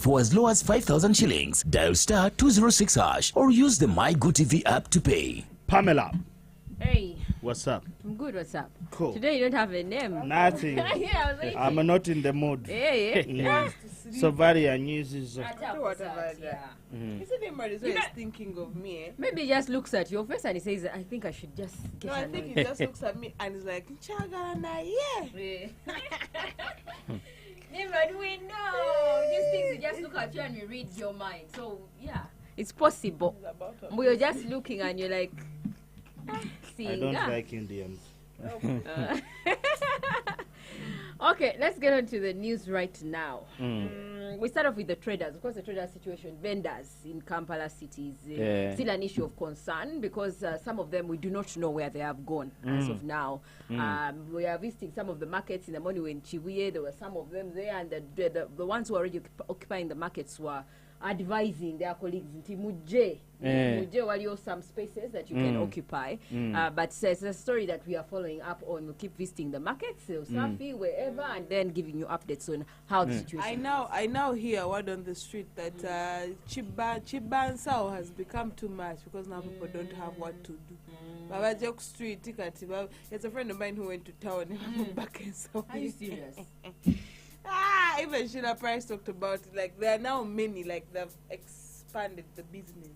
For as low as 5,000 shillings, dial star 206 hash or use the My GoTV app to pay. Pamela. Hey. What's up? I'm good, what's up? Cool. Today you don't have a name. Nothing. Yeah, I'm not in the mood. Yeah. So very unusual. Whatever. Is it anybody who is thinking of me? Eh? Maybe he just looks at your face and he says, I think I should just get No, I think he just looks at me and he's like, Chagana, yeah. Never do we know. These things, you just look at you and you read your mind. So, yeah, it's possible. But you're just looking and you're like, I don't like Indians. Okay, let's get on to the news right now. We start off with the traders. Of course, the trader situation, vendors in Kampala City is still an issue of concern because some of them, we do not know where they have gone as of now. We are visiting some of the markets in the morning in Chibuye. There were some of them there, and the ones who are already occupying the markets were advising their colleagues Muje waliyo some spaces that you can occupy, but it's a story that we are following up on. We'll keep visiting the markets, Safi, wherever, and then giving you updates on how the situation I now hear word on the street that Chiba Sao has become too much because now people don't have what to do. Baba Joke Street, there's a friend of mine who went to town and back and so. Are you serious? Even Sheila Price talked about it. Like there are now many, like they've expanded the business.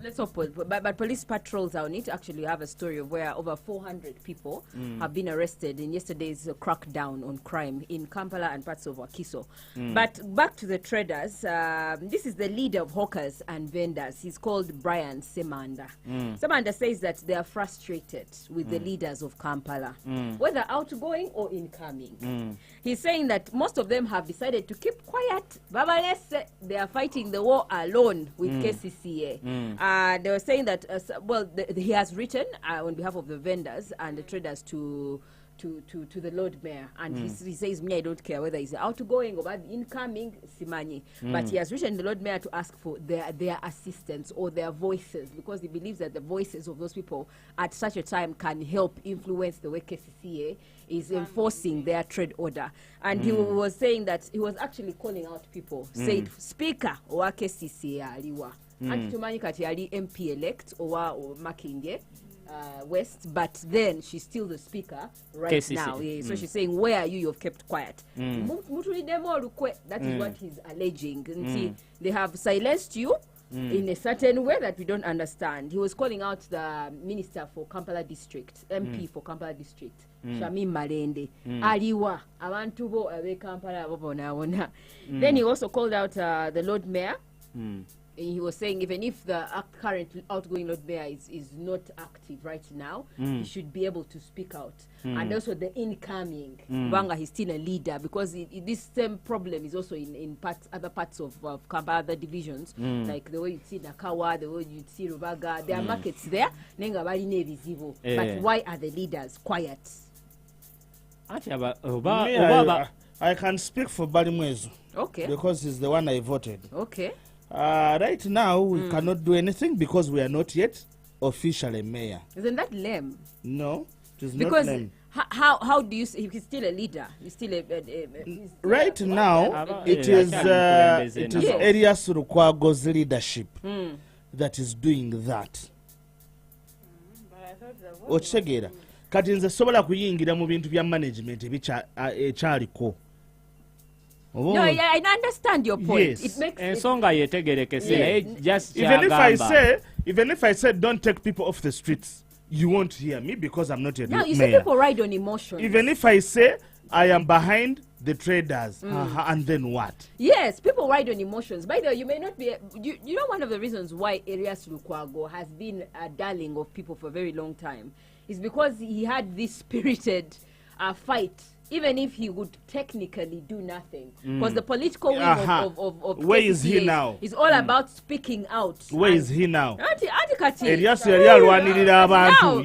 Let's hope. But police patrols are on it. Actually, we have a story of where over 400 people have been arrested in yesterday's crackdown on crime in Kampala and parts of Wakiso. But back to the traders. This is the leader of hawkers and vendors. He's called Brian Semanda. Semanda says that they are frustrated with the leaders of Kampala, whether outgoing or incoming. He's saying that most of them have decided to keep quiet. They are fighting the war alone with KCCA. They were saying that, he has written on behalf of the vendors and the traders to the Lord Mayor, and he says, me, I don't care whether he's outgoing or incoming, Simani. But he has written the Lord Mayor to ask for their assistance or their voices, because he believes that the voices of those people at such a time can help influence the way KCCA is enforcing their trade order. And he was saying that he was actually calling out people, said, Speaker, or KCCA, aliwa. And tumanyi kati ali MP elect or Makindye West, but then she's still the speaker right KCC. Now. So she's saying, where are you? You've kept quiet. That is what he's alleging. They have silenced you in a certain way that we don't understand. He was calling out the minister for Kampala district, MP for Kampala district, Shami Malende. Aliwa, abantu bo abe Kampala bona. Then he also called out the Lord Mayor. He was saying even if the current outgoing Lord Mayor is not active right now, he should be able to speak out. And also the incoming, Banga, he's still a leader, because this same problem is also in other parts of Kampala, other divisions, like the way you see Nakawa, the way you see Rubaga. There are markets there, but why are the leaders quiet? I can speak for Balimwezu. Okay. Because he's the one I voted. Okay. Right now, we cannot do anything because we are not yet officially mayor. Isn't that lame? No, it is because not lame. How do you say he's still a leader? He's still right now, it is Elias Lukwago's leadership that is doing that. Ochegera kati nze sobola kuyingira mu bintu bya management ekyaliko. No, I understand your point. Yes. It makes just even if I say don't take people off the streets, you won't hear me because I'm not a mayor. No, you see people ride on emotion. Even if I say I am behind the traders, and then what? Yes, people ride on emotions. By the way, you may not be. You know, one of the reasons why Elias Lukwago has been a darling of people for a very long time is because he had this spirited fight. Even if he would technically do nothing, because the political wing of where is he now? Is all about speaking out. Where is he now? Elias yali alwanirira abantu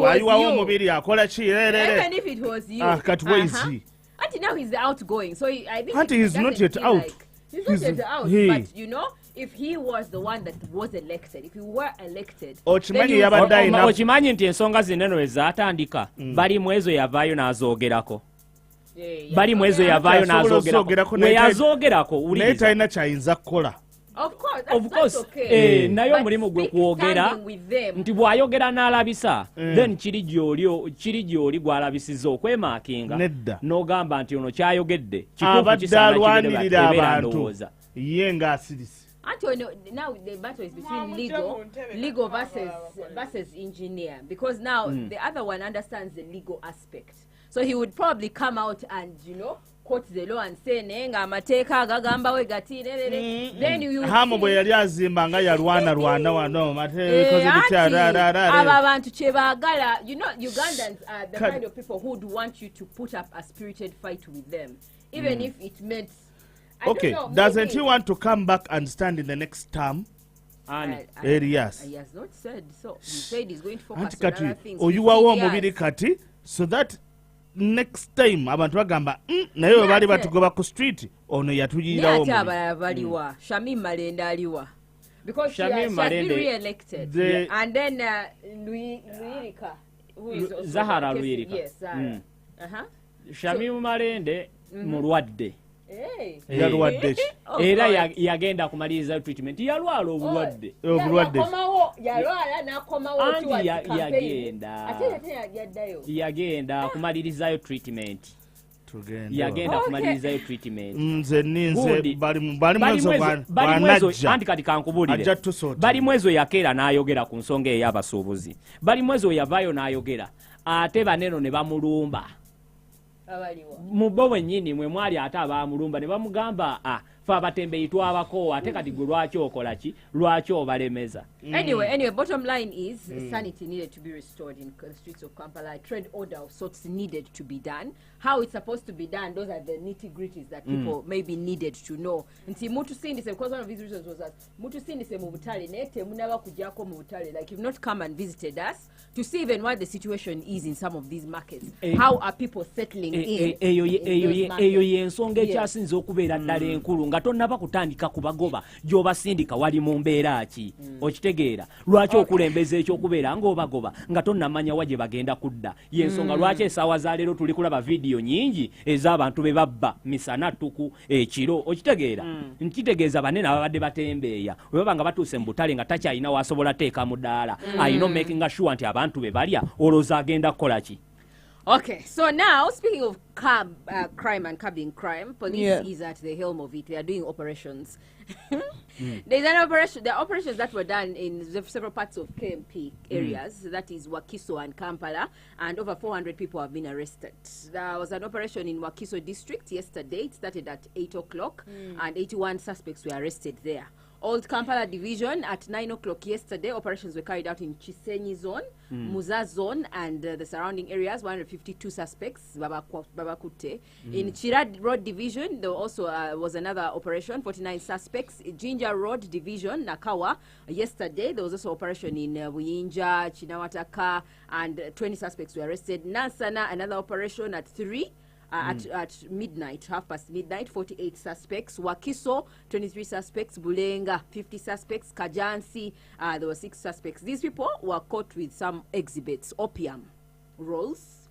ayiwawo mubiri akola ki even if it was you. Kati where is he? Until now he's outgoing, so I think Auntie is not yet out. He's not yet out, but you know, if he was the one that was elected, if he were elected, okimanyi nti ensonga zineno ezatandika bali mwezo yavaayo n'azoogerako. bali mwezo yavaayo n'azoogerako we yazoogerako naye talina kyayinza kukola. Of course, naye omulimu gwe kwogera nti bw'ayogera n'alabisa then kiri gy'oli gw'alabisiza okwemaakinga n'ogamba nti ono kyayogedde abadde alwanirira abantu ye ng'asirise. Now the battle is between legal versus engineer, because now the other one understands the legal aspect. So he would probably come out and, quote the law and say nenga amateeka agagamba we gati then you hamo bwe yali azimba nga yalwana wano aba bantu kye baagala. Ugandans are the kind of people who would want you to put up a spirited fight with them, even if it meant doesn't he want to come back and stand in the next term? Yes. He has not said so. He said he's going to focus on other things. Oyuwawo omubiri kati so that next time abantu bagamba naye we bali batugoba ku street ono yatuyirawo omubiri. Abalala baliwa. Shamim Malende aliwa. Because she has been re-elected. And then Luirika, who is also Zahara Luirika. Yes, Zahara. Shamim Malende mulwadde. Yalwadde era yagenda kumaliriza treatment yalwala obulwadde yalwala nakomawo yagenda kumalirizayo treatment yagenda kumalirizayo treatment nze ninze bali mwezo anti kati kankubulire bali mwezo yakeera n'ayogera ku nsonga ey'abasuubuzi bali mwezo yavaayo n'ayogera ate baneno ne bamulumba mubo wennyini mwe mwali ate abamulumba ne bamugamba fe abatembeyi twabako ate kati gwe lwaki okola ki lwaki obalemeza. Anyway, bottom line is sanity needed to be restored in the streets of Kampala. Trade order of sorts needed to be done. How it's supposed to be done, those are the nitty-gritties that people maybe needed to know. Nti mutu sindise, because one of his reasons was that mutu sindise mu butale nete munaba kujako mu butale, like you've not come and visited us to see even what the situation is in some of these markets. How are people settling in eyo yensonga ekyasinze okubeera ddala enkulu nga tonnaba kutandika kubagoba gy'obasindika wali mu mbeera ki okitegeera lwaki okulembeza ekyokubeera ng'obagoba nga tonnamanya wa gye bagenda kudda yensonga lwaki essaawa za leero tuli kulaba vidiyo nyingi ez'abantu be babba misana ttuku ekiro okitegeera nkitegeeza banene ababadde batembeeya we baba nga batuuse mu butale nga takyalina waasobola teeka mu ddaala ayina making sure nti abantu be balya olowooza agenda kukola ki. Okay, so now speaking of crime and curbing crime, police is at the helm of it. They are doing operations. There's an operation. There are operations that were done in several parts of KMP areas. That is Wakiso and Kampala, and over 400 people have been arrested. There was an operation in Wakiso district yesterday. It started at 8 o'clock, and 81 suspects were arrested there. Old Kampala division at 9 o'clock yesterday, operations were carried out in Chisenyi zone, Muza zone, and the surrounding areas. 152 suspects, Babakute. In Chirad Road division, there also was another operation, 49 suspects. Jinja Road division, Nakawa, yesterday there was also operation in Buyinja, Chinawataka, and 20 suspects were arrested. Nansana, another operation at 3. At midnight, midnight, 48 suspects. Wakiso, 23 suspects. Bulenga, 50 suspects. Kajansi, there were 6 suspects. These people were caught with some exhibits, opium rolls,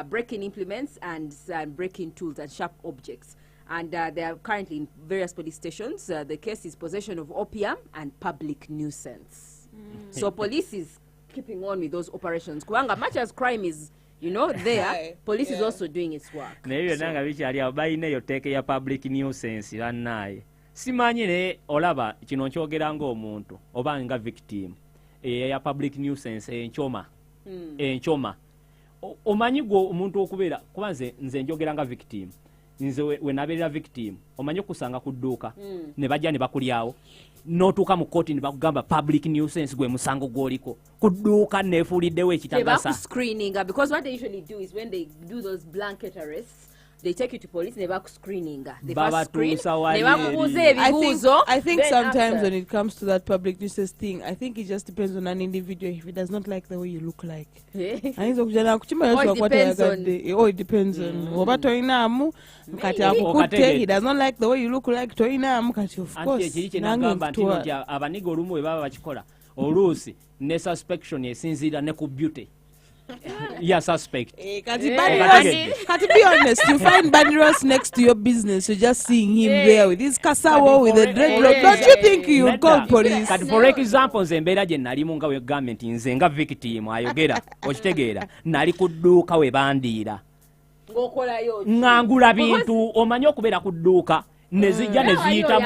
breaking implements, and breaking tools and sharp objects. And they are currently in various police stations. The case is possession of opium and public nuisance. So police is keeping on with those operations. Kuanga, much as crime is there, police is also doing its work. Naye nanga bikyali abayina yo teke ya public nuisance bannaye. Simanyi ne olaba kino nkyogera ng'omuntu oba nga victim ya public nuisance enchoma. Enchoma. Omanyi gwo omuntu okubeera kuba nze njogera nga victim. Nze we nabeera victim. Omanyi kusanga ku dduuka ne bajja ne bakulyawo. Notuka mu court ne bakugamba public nuisance gwe musango gwoliko kudduuka neefuuliddewo ekitagasa screening because what they usually do is when they do those blanket arrests they take you to police and they back screening. They first screen. I think sometimes when it comes to that public nuisance thing, I think it just depends on an individual. If he does not like the way you look like, it depends on. He does not like the way you look like. Of course. Abanigo olumu bwe baba bakikola oluusi ne suspicion esinziira ne ku beauty ya suspect. Kati be honest, you find Bunny Ross next to your business, you're just seeing him there with his casawo, with the dreadlock. Don't you think you call police? Kati for example, nze embeera gye nalimu nga we government nze nga victim ayogera okitegeera nali ku dduuka we bandiira ng'angula bintu omanyi okubeera ku dduuka nezijja neziyita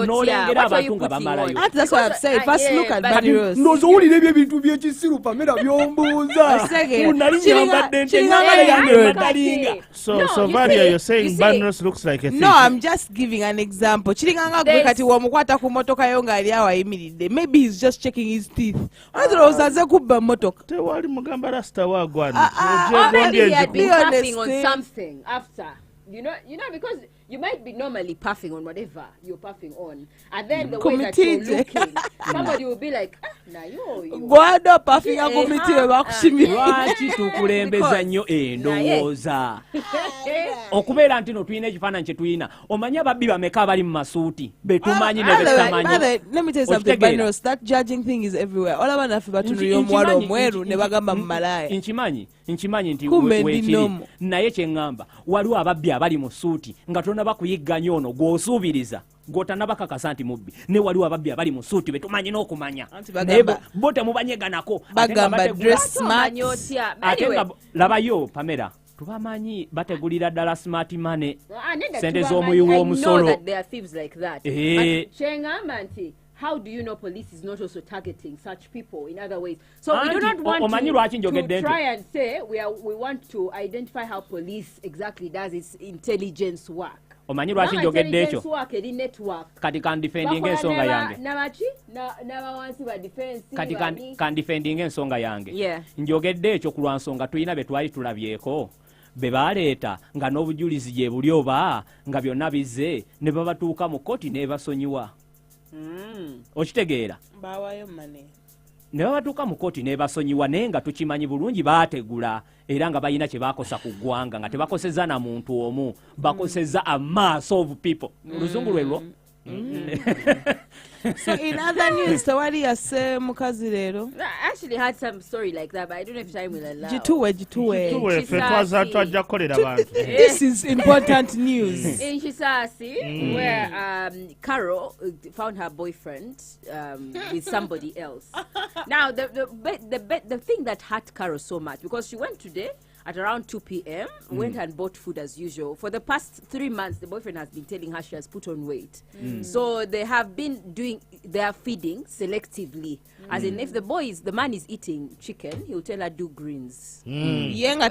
n'olengera abantu nga bamalayo. That's what I've said. First look at Bunny Ross. Ndowooza owulira ebyo ebintu by'ekisiru Pamela by'ombuuza. Nali nyambadde nte ng'amala yange batalinga. So Varia, you're saying Bunny Ross looks like a thief? No, I'm just giving an example. Chiringanga gwe kati wamukwata ku motoka yo ng'ali awo ayimiridde. Maybe he's just checking his teeth. Olowooza aze kubba motoka. Tewali mugamba rasta wagwana. Or maybe he had been puffing on something after. You know, because you might be normally puffing on whatever you're puffing on, and then the way that you're looking, somebody will be like, nah, yo. Gwado puffing a committee bakushimira. Lwaki tukulembeza nnyo endowooza? Okubeera nti no tulina ekifaananyi kye tulina. Omanyi ababbi bameka abali mu masuuti betumanyi ne betamanyi. Let me tell you something, Bunny Ross, that judging thing is everywhere. All about nafe batulira omuwala omweru ne bagamba mu malaya. Nkimanyi nti weekiri naye kye ŋŋamba waliwo ababbi abali mu suuti nga tonaba kuyigganya ono gw'osuubiriza gw'otanaba kakasa nti mubbi ne waliwo ababbi abali mu suuti betumanyi n'okumanya naye bo temubanyeganako bagamba dress smart. ate nga labayo Pamela tubamanyi bategulira ddala smart money sente z'omuyiwa omusolo. How do you know police is not also targeting such people in other ways? So we do not want to try and say we want to identify how police exactly does its intelligence work. Omanyi lwaki njogedde ekyo network kati kandifendinga ensonga yange kati kandifendinga ensonga yange njogedde ekyo ku lwa nsonga tulina be twali tulabyeko be baleeta nga n'obujulizi gye buli oba nga byonna bizze ne babatuuka mu kkooti n'ebasonyiwa. Okitegeera ne babatuuka mu kkooti n'ebasonyiwa naye nga tukimanyi bulungi baategula era nga balina kye baakosa ku ggwanga nga tebakoseza na muntu omu bakoseza a mass of people. Oluzungu lwelwo. So in other news, Tawari yase mukazi lero. I actually had some story like that, but I don't know if time will allow. Jituwe. This is important news. In Chisasi, where Carol found her boyfriend with somebody else. Now, the thing that hurt Carol so much, because she went today at around 2 p.m., went and bought food as usual. For the past 3 months, the boyfriend has been telling her she has put on weight. So they have been doing their feeding selectively. As in, if the man is eating chicken, he'll tell her do greens. You're going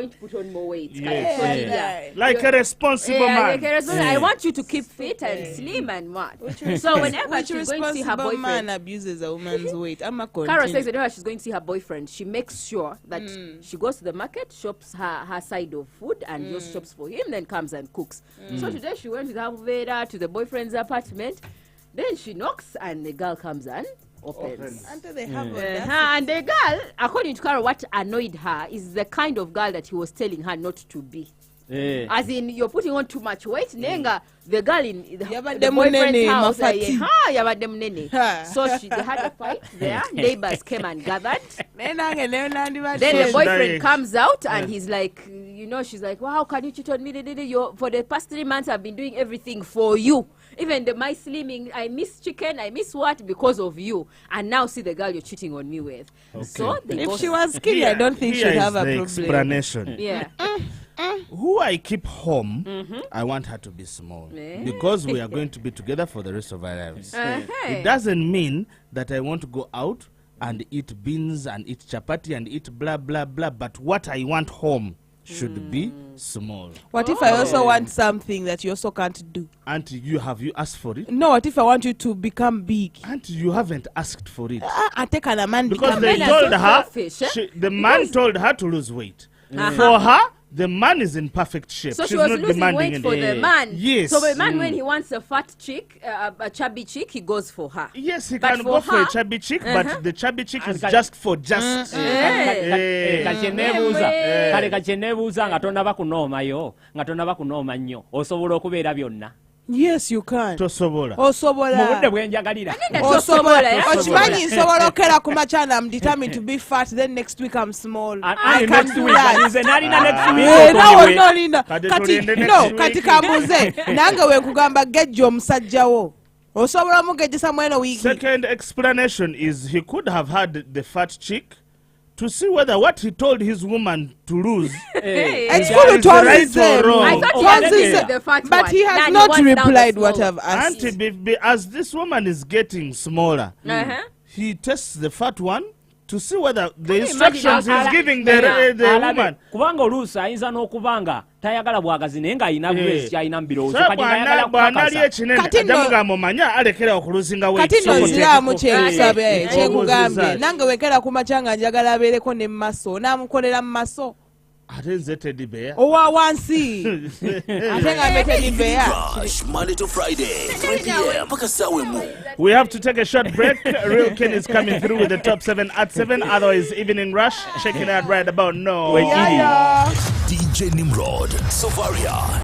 to put on more weight. Like a responsible man. I want you to keep fit and slim and what. So whenever she's going to see her boyfriend, man abuses a woman's weight. Carol says whenever she's going to see her boyfriend, she makes sure that she goes to the market, shops her side of food, and just shops for him, then comes and cooks. So today she went with her Vera to the boyfriend's apartment. Then she knocks and the girl comes and opens. Until they have and the girl, according to Carol, what annoyed her is the kind of girl that he was telling her not to be. As in, you're putting on too much weight. Nenga, the girl in the boyfriend's house, so they had a fight there. Neighbors came and gathered. Then the boyfriend comes out and he's like, she's like, well, how can you cheat on me? For the past 3 months, I've been doing everything for you. Even my slimming, I miss chicken, I miss what because of you. And now see the girl you're cheating on me with. Okay. So if she was skinny, I don't think she'd have a problem. Explanation. Yeah. Who I keep home, I want her to be small because we are going to be together for the rest of our lives. It doesn't mean that I want to go out and eat beans and eat chapati and eat blah blah blah, but what I want home should be small. What if I also want something that you also can't do? And you asked for it? No, what if I want you to become big? And you haven't asked for it. I take a man because they told her, the man told her to lose weight. For her, the man is in perfect shape. So she's not losing weight for the man. Yes. So the man, when he wants a fat chick, a chubby chick, he goes for her. Yes, he can go for a chubby chick, but the chubby chick is just for just. Kale kachenebuuza nga tonaba kunoomayo nga tonaba kunooma nnyo osobola okubeera byonna. Yes, you can. Tosobola. mu Osobola. budde bwenjagalira Osobola. Ochimanyi nsobola okera ku machana. I'm determined to be fat. Then next week I'm small. I can next do week that. nze nalina next week Nawe otonyiwe. nolina. Kati Kati tulinde next no, week. kati kambuze. Nange we nkugamba gejja omusajjawo. Osobola mugejjesa mweno wiiki. Second explanation is he could have had the fat chick to see whether what he told his woman to lose Ekikulu Is right twazize. or wrong? I thought he Oh, answered yeah. the fat But one. he has Now not wants down the replied small what one. I've asked. Auntie, as this woman is getting smaller, Uh-huh. he tests the fat one to see whether the you instructions imagine he's giving the Alabe, woman. kubanga oluusi ayinza n'okuba nga tayagala bwagazi naye ng'ayina grace kyayina mu birowoozo So kati ng'ayagala bw'anali kukakasa ekinene Kati ajja nno- mugamba omanya alekera okuluzinga Kati nno nziramu kyenkusabye Eh, kyekugambye eh, nange wekera ku makya nga njagala abeereko ne mu maso n'amukolera mu maso ate nze Teddy Bear. owa wansi ate nga mbetedi beya. Rush, Monday to Friday, 3 p.m. mpaka saa wemu. We have to take a short break. Real Ken is coming through with the top 7 at 7. Otherwise, Evening Rush, checking out right about now. Wekiri. Yeah. DJ Nimrod, Sovaria.